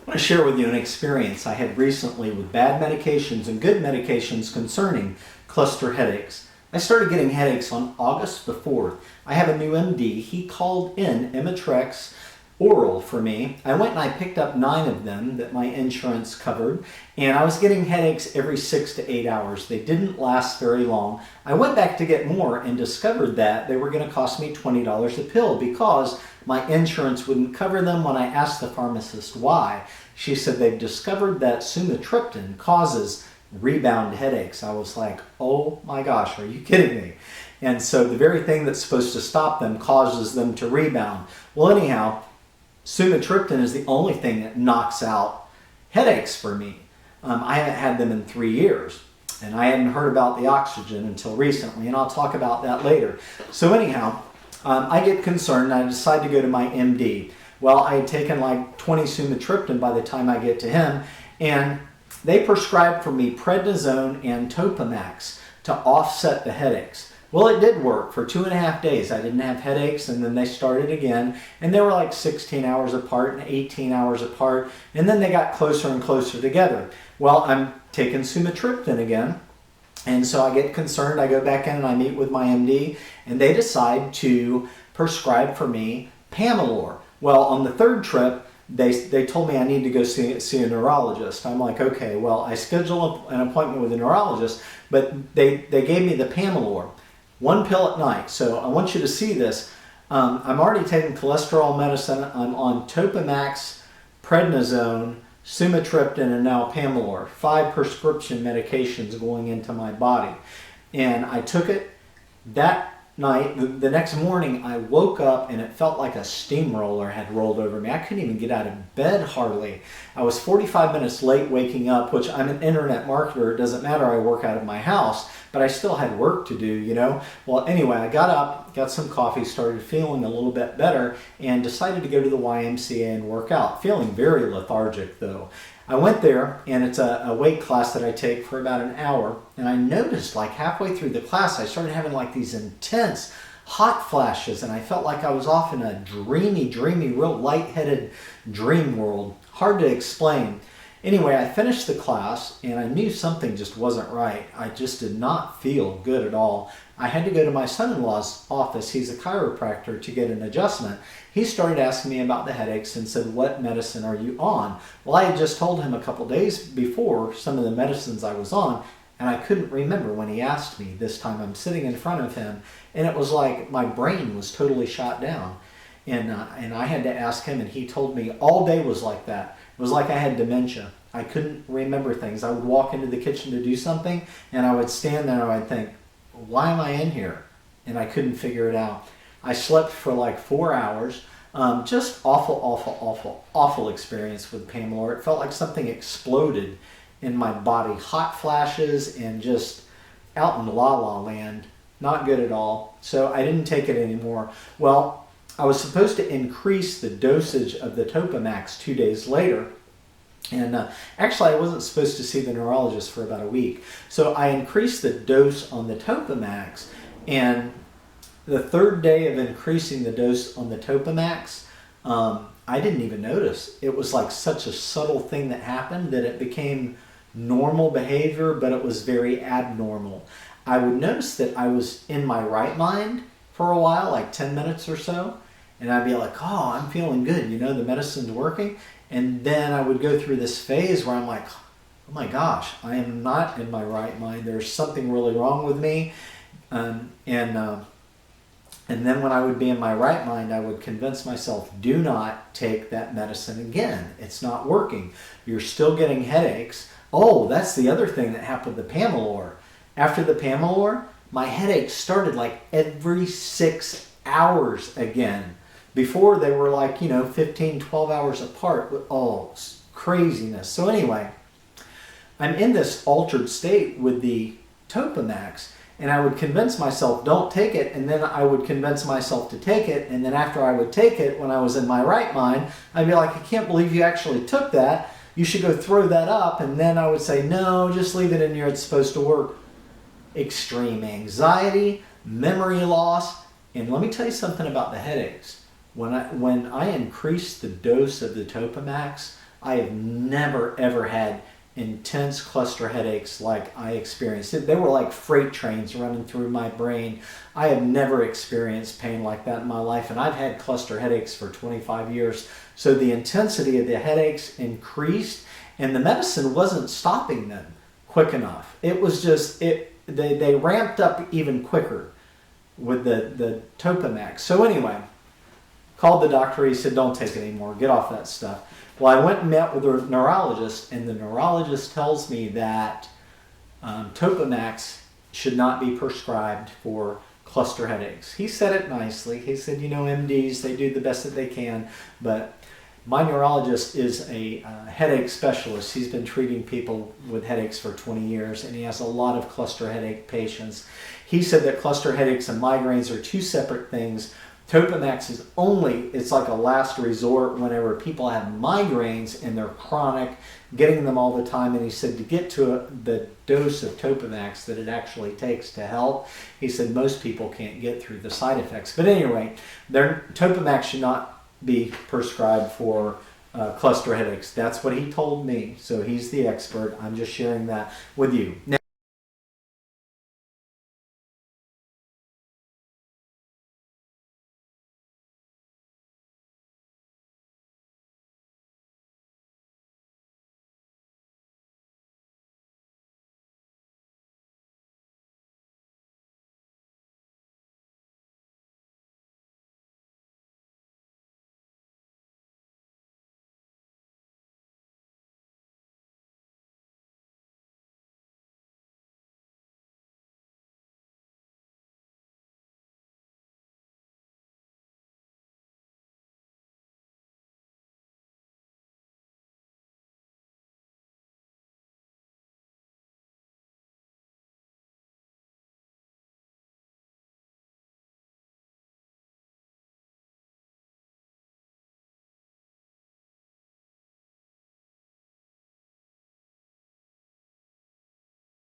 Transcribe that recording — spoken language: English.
I want to share with you an experience I had recently with bad medications and good medications concerning cluster headaches. I started getting headaches on August the 4th. I have a new MD. He called in imitrex oral for me. I went and I picked up 9 of them that my insurance covered, and I was getting headaches every 6 to 8 hours. They didn't last very long. I went back to get more and discovered that they were going to cost me $20 a pill because my insurance wouldn't cover them. When I asked the pharmacist why, she said they've discovered that sumatriptan causes rebound headaches. I was like, oh my gosh, are you kidding me? And so the very thing that's supposed to stop them causes them to rebound. Well, anyhow, sumatriptan is the only thing that knocks out headaches for me. I haven't had them in 3 years, and I hadn't heard about the oxygen until recently, and I'll talk about that later. So anyhow, I get concerned, and I decide to go to my MD. Well, I had taken like 20 sumatriptan by the time I get to him, and they prescribed for me Prednisone and Topamax to offset the headaches. Well, it did work. For 2.5 days I didn't have headaches, and then they started again, and they were like 16 hours apart and 18 hours apart, and then they got closer and closer together. Well, I'm taking sumatriptan again, and so I get concerned. I go back in and I meet with my MD, and they decide to prescribe for me pamelor. Well, on the 3rd trip, they told me I need to go see a neurologist. I'm like, okay, well, I scheduled an appointment with a neurologist, but they gave me the pamelor. 1 pill at night. So I want you to see this. I'm already taking cholesterol medicine. I'm on topamax, prednisone, sumatriptan, and now pamelor. 5 prescription medications going into my body. And I took it that night. The next morning I woke up and it felt like a steamroller had rolled over me. I couldn't even get out of bed hardly. I was 45 minutes late waking up, which I'm an internet marketer. It doesn't matter, I work out of my house, but I still had work to do, you know. Well, anyway, I got up, got some coffee, started feeling a little bit better, and decided to go to the YMCA and work out. Feeling very lethargic though. I went there, and it's a weight class that I take for about an hour, and I noticed like halfway through the class I started having like these intense hot flashes, and I felt like I was off in a dreamy, real lightheaded dream world. Hard to explain. Anyway, I finished the class, and I knew something just wasn't right. I just did not feel good at all. I had to go to my son-in-law's office. He's a chiropractor, to get an adjustment. He started asking me about the headaches and said, what medicine are you on? Well, I had just told him a couple days before some of the medicines I was on, and I couldn't remember when he asked me. This time I'm sitting in front of him, and it was like my brain was totally shot down. And I had to ask him, and he told me all day was like that. It was like I had dementia. I couldn't remember things. I would walk into the kitchen to do something, and I would stand there and I would think, why am I in here? And I couldn't figure it out. I slept for like 4 hours. Just awful experience with pamelor. It felt like something exploded in my body. Hot flashes and just out in la la land. Not good at all. So I didn't take it anymore. Well, I was supposed to increase the dosage of the topamax 2 days later. And actually, I wasn't supposed to see the neurologist for about a week. So I increased the dose on the topamax, and the 3rd day of increasing the dose on the topamax, I didn't even notice. It was like such a subtle thing that happened that it became normal behavior, but it was very abnormal. I would notice that I was in my right mind for a while, like 10 minutes or so, and I'd be like, oh, I'm feeling good, you know, the medicine's working. And then I would go through this phase where I'm like, oh my gosh, I am not in my right mind. There's something really wrong with me. And then when I would be in my right mind, I would convince myself, do not take that medicine again. It's not working. You're still getting headaches. Oh, that's the other thing that happened with the pamelor. After the pamelor, my headaches started like every 6 hours again. Before they were like, 15, 12 hours apart. Oh, craziness. So anyway, I'm in this altered state with the topamax, and I would convince myself, don't take it, and then I would convince myself to take it, and then after I would take it, when I was in my right mind, I'd be like, I can't believe you actually took that. You should go throw that up, and then I would say, no, just leave it in here, it's supposed to work. Extreme anxiety, memory loss, and let me tell you something about the headaches. When I increased the dose of the topamax, I have never ever had intense cluster headaches like I experienced. They were like freight trains running through my brain. I have never experienced pain like that in my life, and I've had cluster headaches for 25 years. So the intensity of the headaches increased, and the medicine wasn't stopping them quick enough. It was just, they ramped up even quicker with the topamax. So anyway, called the doctor. He said, don't take it anymore. Get off that stuff. Well, I went and met with a neurologist, and the neurologist tells me that topamax should not be prescribed for cluster headaches. He said it nicely. He said, you know, MDs, they do the best that they can, but my neurologist is a headache specialist. He's been treating people with headaches for 20 years, and he has a lot of cluster headache patients. He said that cluster headaches and migraines are two separate things. Topamax is only, it's like a last resort whenever people have migraines and they're chronic, getting them all the time. And he said to get to the dose of Topamax that it actually takes to help, he said most people can't get through the side effects. But anyway, Topamax should not be prescribed for cluster headaches. That's what he told me. So he's the expert. I'm just sharing that with you. Now,